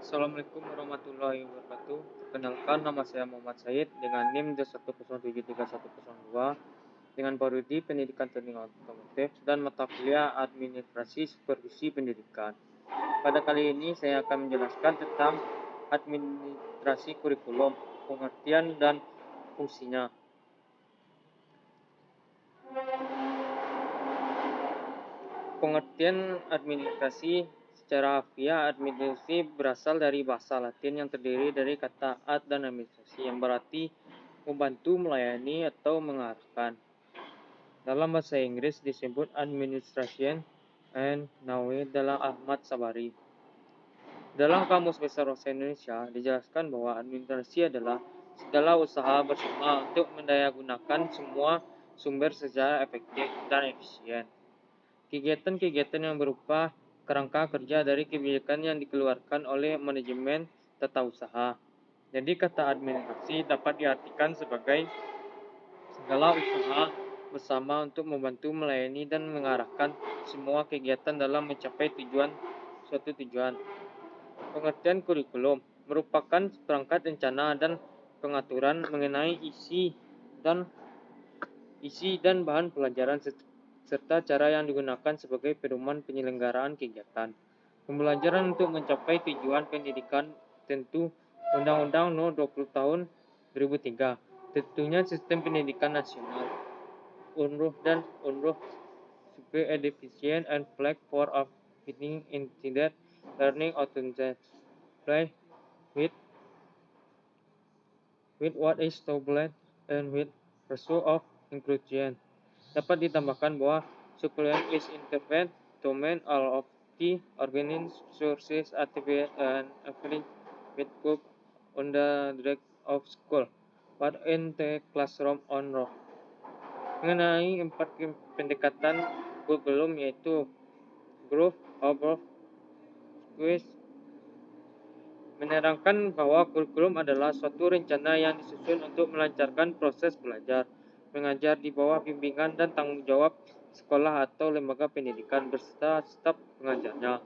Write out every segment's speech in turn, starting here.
Assalamualaikum warahmatullahi wabarakatuh. Perkenalkan, nama saya Muhammad Said dengan NIM 1073102 dengan prodi Pendidikan Teknik Otomotif dan mata kuliah Administrasi Supervisi Pendidikan. Pada kali ini saya akan menjelaskan tentang administrasi kurikulum, pengertian dan fungsinya. Pengertian administrasi secara harfiah, administrasi berasal dari bahasa Latin yang terdiri dari kata ad dan administrasi yang berarti membantu, melayani, atau mengarahkan. Dalam bahasa Inggris disebut administration and knowledge dalam Ahmad Sabari. Dalam Kamus Besar Bahasa Indonesia dijelaskan bahwa administrasi adalah segala usaha bersama untuk mendayagunakan semua sumber secara efektif dan efisien. Kegiatan-kegiatan yang berupa kerangka kerja dari kebijakan yang dikeluarkan oleh manajemen tata usaha. Jadi kata administrasi dapat diartikan sebagai segala usaha bersama untuk membantu, melayani, dan mengarahkan semua kegiatan dalam mencapai suatu tujuan. Pengertian kurikulum merupakan perangkat rencana dan pengaturan mengenai isi dan bahan pelajaran serta cara yang digunakan sebagai pedoman penyelenggaraan kegiatan pembelajaran untuk mencapai tujuan pendidikan. Tentu Undang-Undang No 20 Tahun 2003, tentunya Sistem Pendidikan Nasional, UNRUH dan UNRUH Super Efficient and Flag for of Fitting Intended Learning Outcomes play with what is tablet and with pursuit of inclusion. Dapat ditambahkan bahwa supplement is intervened domain all of the organic sources activate and affiliate with group on the direct of school, but in the classroom on rock. Mengenai 4 pendekatan kurikulum yaitu group, above, quiz, menerangkan bahwa kurikulum adalah suatu rencana yang disusun untuk melancarkan proses belajar mengajar di bawah bimbingan dan tanggung jawab sekolah atau lembaga pendidikan beserta staf pengajarnya.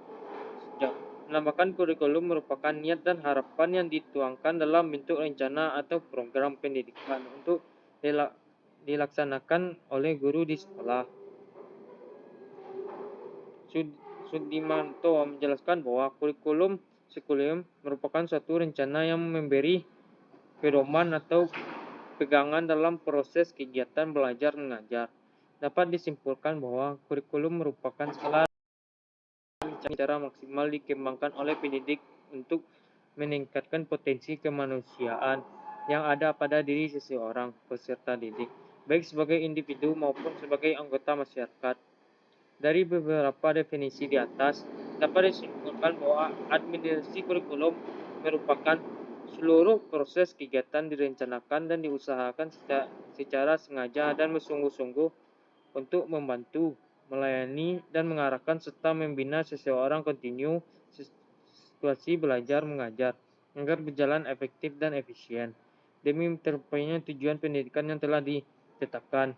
Menambahkan kurikulum merupakan niat dan harapan yang dituangkan dalam bentuk rencana atau program pendidikan untuk dilaksanakan oleh guru di sekolah. Sudimanto menjelaskan bahwa kurikulum merupakan suatu rencana yang memberi pedoman atau pegangan dalam proses kegiatan belajar mengajar. Dapat disimpulkan bahwa kurikulum merupakan skala secara maksimal dikembangkan oleh pendidik untuk meningkatkan potensi kemanusiaan yang ada pada diri seseorang peserta didik, baik sebagai individu maupun sebagai anggota masyarakat. Dari beberapa definisi di atas, dapat disimpulkan bahwa administrasi kurikulum merupakan seluruh proses kegiatan direncanakan dan diusahakan secara sengaja dan bersungguh-sungguh untuk membantu, melayani, dan mengarahkan serta membina seseorang kontinu situasi belajar mengajar agar berjalan efektif dan efisien demi tercapainya tujuan pendidikan yang telah ditetapkan.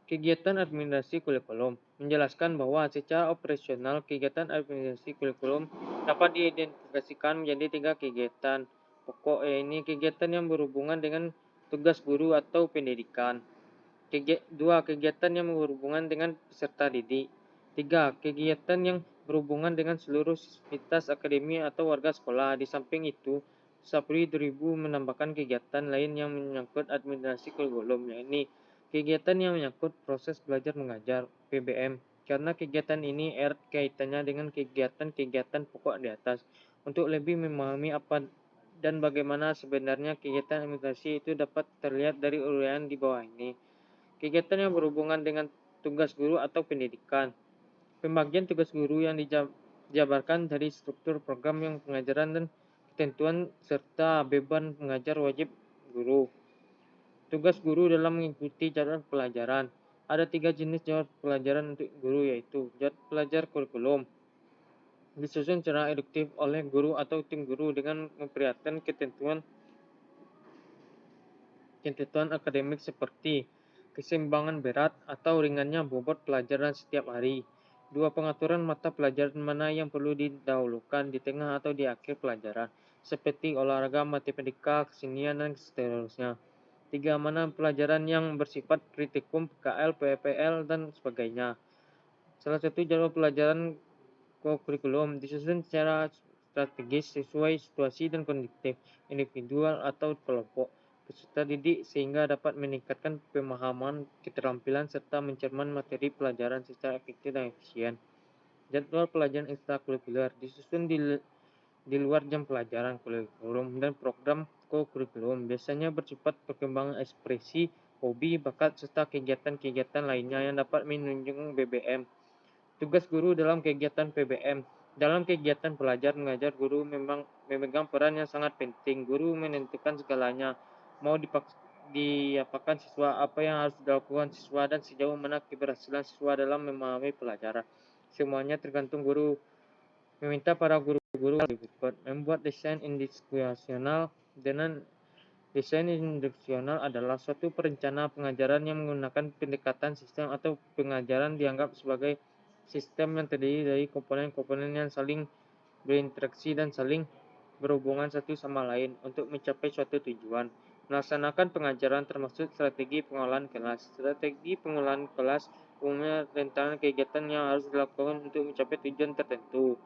Kegiatan administrasi kurikulum menjelaskan bahwa secara operasional kegiatan administrasi kurikulum dapat diidentifikasikan menjadi 3 kegiatan pokok, yaitu kegiatan yang berhubungan dengan tugas guru atau pendidikan, 2 kegiatan yang berhubungan dengan peserta didik, 3 kegiatan yang berhubungan dengan seluruh sivitas akademi atau warga sekolah. Di samping itu, Sapri 2000 menambahkan kegiatan lain yang menyangkut administrasi kurikulum, yaitu kegiatan yang menyangkut proses belajar mengajar (PBM), karena kegiatan ini erat kaitannya dengan kegiatan-kegiatan pokok di atas. Untuk lebih memahami apa dan bagaimana sebenarnya kegiatan administrasi itu dapat terlihat dari uraian di bawah ini. Kegiatan yang berhubungan dengan tugas guru atau pendidikan. Pembagian tugas guru yang dijabarkan dari struktur program yang pengajaran dan ketentuan serta beban pengajar wajib guru. Tugas guru dalam mengikuti jadwal pelajaran. Ada 3 jenis jadwal pelajaran untuk guru, yaitu jadwal pelajar kurikulum, disusun secara induktif oleh guru atau tim guru dengan memperhatikan ketentuan akademik seperti keseimbangan berat atau ringannya bobot pelajaran setiap hari. 2. Pengaturan mata pelajaran mana yang perlu didahulukan di tengah atau di akhir pelajaran, seperti olahraga, matematika, kesenian, dan seterusnya. 3. Mana pelajaran yang bersifat kritikum, PKL, PPL, dan sebagainya. Salah satu jadwal pelajaran kurikulum disusun secara strategis sesuai situasi dan kondisi individual atau kelompok peserta didik sehingga dapat meningkatkan pemahaman, keterampilan, serta mencermati materi pelajaran secara efektif dan efisien. Jadwal pelajaran ekstrakurikuler disusun di luar jam pelajaran kurikulum dan program kurikulum biasanya bersifat perkembangan ekspresi, hobi, bakat, serta kegiatan-kegiatan lainnya yang dapat menunjang BBM. Tugas guru dalam kegiatan PBM. Dalam kegiatan belajar mengajar, guru memang memegang peran yang sangat penting. Guru menentukan segalanya. Mau diapakan siswa, apa yang harus dilakukan siswa, dan sejauh mana keberhasilan siswa dalam memahami pelajaran. Semuanya tergantung guru. Meminta para guru-guru berikut membuat desain instruksional. Dengan desain instruksional adalah suatu perencanaan pengajaran yang menggunakan pendekatan sistem atau pengajaran dianggap sebagai sistem yang terdiri dari komponen-komponen yang saling berinteraksi dan saling berhubungan satu sama lain untuk mencapai suatu tujuan. Melaksanakan pengajaran termasuk strategi pengolahan kelas. Strategi pengolahan kelas umumnya rentangan kegiatan yang harus dilakukan untuk mencapai tujuan tertentu.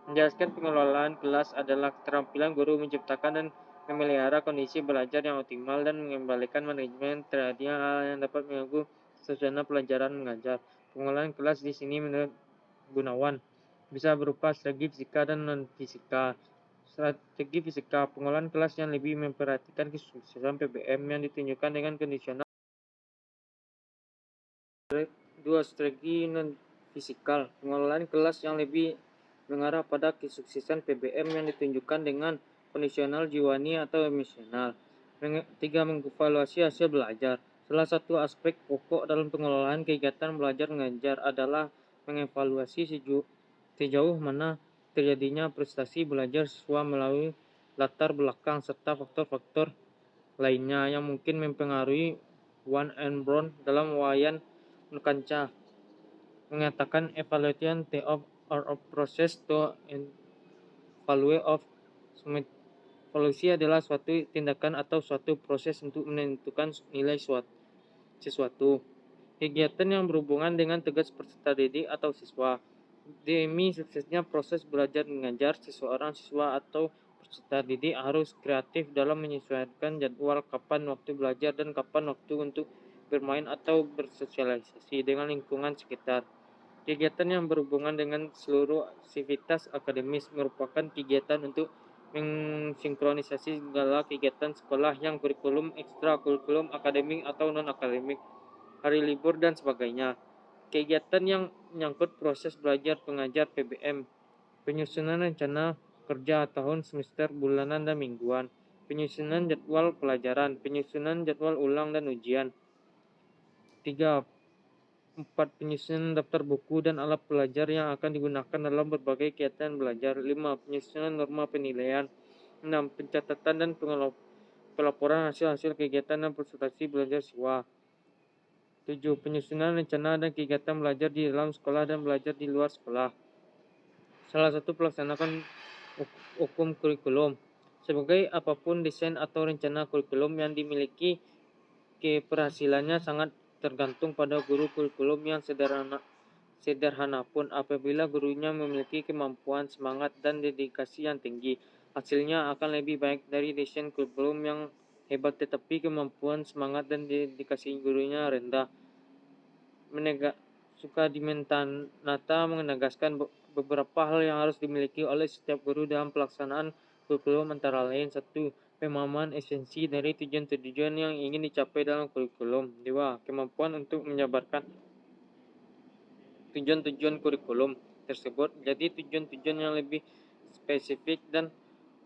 Menjelaskan pengelolaan kelas adalah keterampilan guru menciptakan dan memelihara kondisi belajar yang optimal dan mengembalikan manajemen terhadap hal yang dapat mengganggu suasana pelajaran mengajar. Pengelolaan kelas di sini menurut Gunawan bisa berupa strategi fisika dan non-fisika. Strategi fisika, pengolahan kelas yang lebih memperhatikan kesuksesan PBM yang ditunjukkan dengan kondisional. 2. Strategi non-fisikal, pengelolaan kelas yang lebih mengarah pada kesuksesan PBM yang ditunjukkan dengan kondisional jiwani atau emosional. 3. Mengevaluasi hasil belajar. Salah satu aspek pokok dalam pengelolaan kegiatan belajar mengajar adalah mengevaluasi sejauh mana terjadinya prestasi belajar siswa melalui latar belakang serta faktor-faktor lainnya yang mungkin mempengaruhi One and Brown dalam Wayan Nukanca mengatakan evaluation of or process to evaluate of evaluasi adalah suatu tindakan atau suatu proses untuk menentukan nilai sesuatu. Kegiatan yang berhubungan dengan tugas peserta didik atau siswa. Demi suksesnya proses belajar mengajar, seseorang siswa atau peserta didik harus kreatif dalam menyesuaikan jadwal kapan waktu belajar dan kapan waktu untuk bermain atau bersosialisasi dengan lingkungan sekitar. Kegiatan yang berhubungan dengan seluruh aktivitas akademis merupakan kegiatan untuk mensinkronisasi segala kegiatan sekolah yang kurikulum, ekstrakurikulum, akademik atau non-akademik, hari libur, dan sebagainya. Kegiatan yang menyangkut proses belajar pengajar PBM, penyusunan rencana kerja tahun, semester, bulanan, dan mingguan, penyusunan jadwal pelajaran, penyusunan jadwal ulang dan ujian. 3. 4. Penyusunan daftar buku dan alat belajar yang akan digunakan dalam berbagai kegiatan belajar. 5. Penyusunan norma penilaian. 6. Pencatatan dan pelaporan hasil-hasil kegiatan dan presentasi belajar siswa. 7. Penyusunan rencana dan kegiatan belajar di dalam sekolah dan belajar di luar sekolah. Salah satu pelaksanakan hukum kurikulum. Sebagai apapun desain atau rencana kurikulum yang dimiliki, keberhasilannya sangat tergantung pada guru kurikulum yang sederhana pun. Apabila gurunya memiliki kemampuan, semangat, dan dedikasi yang tinggi, hasilnya akan lebih baik dari desain kurikulum yang hebat tetapi kemampuan, semangat, dan dedikasi gurunya rendah. Suka menegaskan beberapa hal yang harus dimiliki oleh setiap guru dalam pelaksanaan kurikulum antara lain 1. Pemahaman esensi dari tujuan-tujuan yang ingin dicapai dalam kurikulum. 2. Kemampuan untuk menjabarkan tujuan-tujuan kurikulum tersebut jadi tujuan-tujuan yang lebih spesifik dan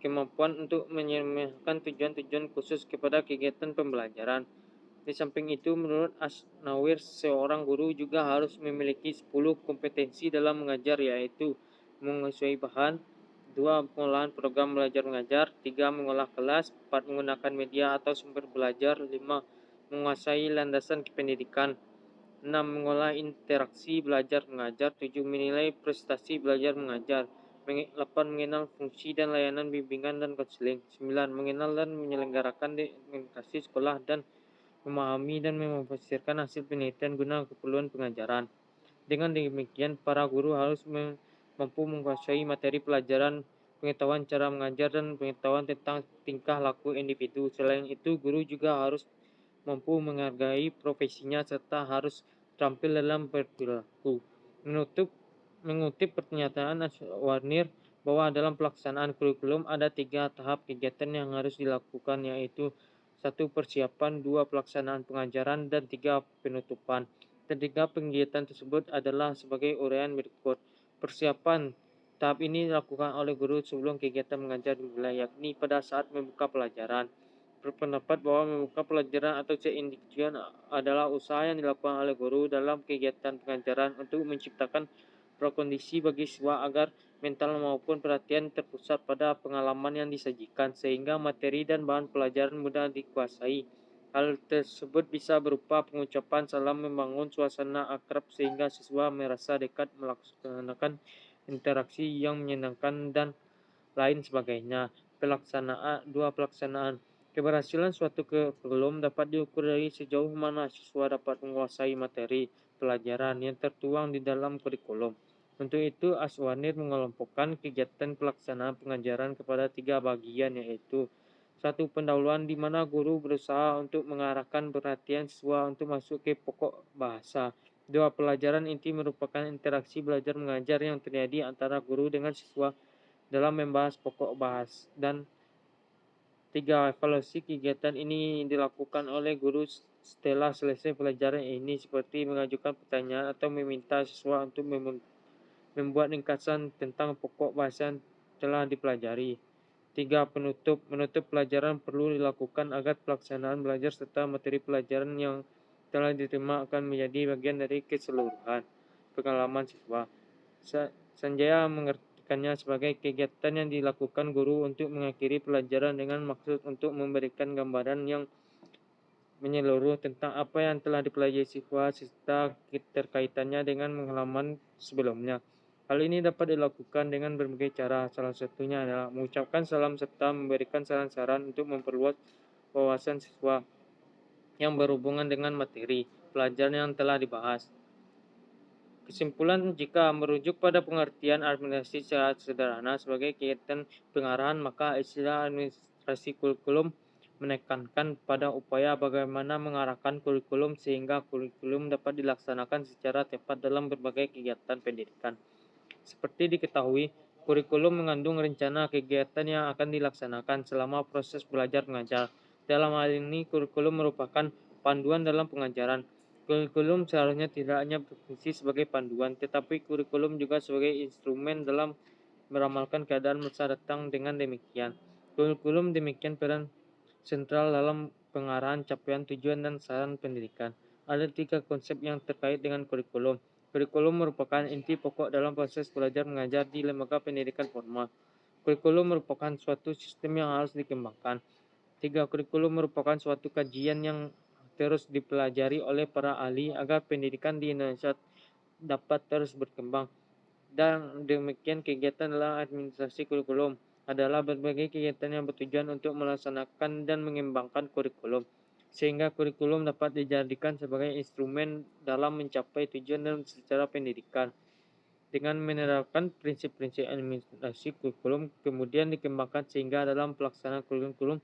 kemampuan untuk menyampaikan tujuan-tujuan khusus kepada kegiatan pembelajaran. Di samping itu, menurut Asnawir, seorang guru juga harus memiliki 10 kompetensi dalam mengajar, yaitu menguasai bahan, 2. Pengolahan program belajar mengajar, 3. Mengolah kelas, 4. Menggunakan media atau sumber belajar, 5. Menguasai landasan pendidikan, 6. Mengolah interaksi belajar mengajar. 7. Menilai prestasi belajar mengajar. 8. Mengenal fungsi dan layanan bimbingan dan konseling. 9. Mengenal dan menyelenggarakan administrasi sekolah dan memahami dan memfasirkan hasil penelitian guna keperluan pengajaran. Dengan demikian, para guru harus mampu menguasai materi pelajaran, pengetahuan cara mengajar, dan pengetahuan tentang tingkah laku individu. Selain itu, guru juga harus mampu menghargai profesinya serta harus terampil dalam berperilaku. Mengutip pernyataan Aswarnir bahwa dalam pelaksanaan kurikulum ada 3 tahap kegiatan yang harus dilakukan, yaitu 1. Persiapan, 2. Pelaksanaan pengajaran, dan 3. Penutupan. Ketiga kegiatan tersebut adalah sebagai uraian berikut. Persiapan. Tahap ini dilakukan oleh guru sebelum kegiatan mengajar dimulai, yakni pada saat membuka pelajaran. Berpendapat bahwa membuka pelajaran atau check-in adalah usaha yang dilakukan oleh guru dalam kegiatan pengajaran untuk menciptakan prakondisi bagi siswa agar mental maupun perhatian terpusat pada pengalaman yang disajikan, sehingga materi dan bahan pelajaran mudah dikuasai. Hal tersebut bisa berupa pengucapan salam, membangun suasana akrab sehingga siswa merasa dekat, melaksanakan interaksi yang menyenangkan, dan lain sebagainya. Pelaksanaan. Keberhasilan suatu kurikulum dapat diukur dari sejauh mana siswa dapat menguasai materi pelajaran yang tertuang di dalam kurikulum. Untuk itu, Aswanir mengelompokkan kegiatan pelaksanaan pengajaran kepada 3 bagian, yaitu 1. Pendahuluan, di mana guru berusaha untuk mengarahkan perhatian siswa untuk masuk ke pokok bahasa. 2. Pelajaran inti merupakan interaksi belajar mengajar yang terjadi antara guru dengan siswa dalam membahas pokok bahas. Dan 3. Evaluasi kegiatan ini dilakukan oleh guru setelah selesai pelajaran ini, seperti mengajukan pertanyaan atau meminta siswa untuk membuat ringkasan tentang pokok bahasa yang telah dipelajari. 3. Penutup. Menutup pelajaran perlu dilakukan agar pelaksanaan belajar serta materi pelajaran yang telah diterima akan menjadi bagian dari keseluruhan pengalaman siswa. Sanjaya mengartikannya sebagai kegiatan yang dilakukan guru untuk mengakhiri pelajaran dengan maksud untuk memberikan gambaran yang menyeluruh tentang apa yang telah dipelajari siswa serta keterkaitannya dengan pengalaman sebelumnya. Hal ini dapat dilakukan dengan berbagai cara, salah satunya adalah mengucapkan salam serta memberikan saran-saran untuk memperluas wawasan siswa yang berhubungan dengan materi pelajaran yang telah dibahas. Kesimpulan, jika merujuk pada pengertian administrasi secara sederhana sebagai kegiatan pengarahan, maka istilah administrasi kurikulum menekankan pada upaya bagaimana mengarahkan kurikulum sehingga kurikulum dapat dilaksanakan secara tepat dalam berbagai kegiatan pendidikan. Seperti diketahui, kurikulum mengandung rencana kegiatan yang akan dilaksanakan selama proses belajar mengajar. Dalam hal ini, kurikulum merupakan panduan dalam pengajaran. Kurikulum seharusnya tidak hanya berfungsi sebagai panduan, tetapi kurikulum juga sebagai instrumen dalam meramalkan keadaan masa datang. Dengan demikian, kurikulum demikian peran sentral dalam pengarahan capaian tujuan dan sasaran pendidikan. Ada 3 konsep yang terkait dengan kurikulum. Kurikulum merupakan inti pokok dalam proses belajar mengajar di lembaga pendidikan formal. Kurikulum merupakan suatu sistem yang harus dikembangkan. 3. Kurikulum merupakan suatu kajian yang terus dipelajari oleh para ahli agar pendidikan di Indonesia dapat terus berkembang. Dan demikian kegiatan dalam administrasi kurikulum adalah berbagai kegiatan yang bertujuan untuk melaksanakan dan mengembangkan kurikulum, sehingga kurikulum dapat dijadikan sebagai instrumen dalam mencapai tujuan dan secara pendidikan. Dengan menerapkan prinsip-prinsip administrasi kurikulum kemudian dikembangkan sehingga dalam pelaksanaan kurikulum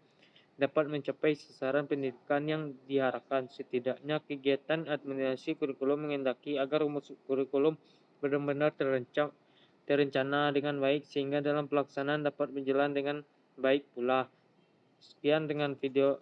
dapat mencapai sasaran pendidikan yang diharapkan. Setidaknya kegiatan administrasi kurikulum menghendaki agar rumus kurikulum benar-benar terencana dengan baik sehingga dalam pelaksanaan dapat berjalan dengan baik pula. Sekian dengan video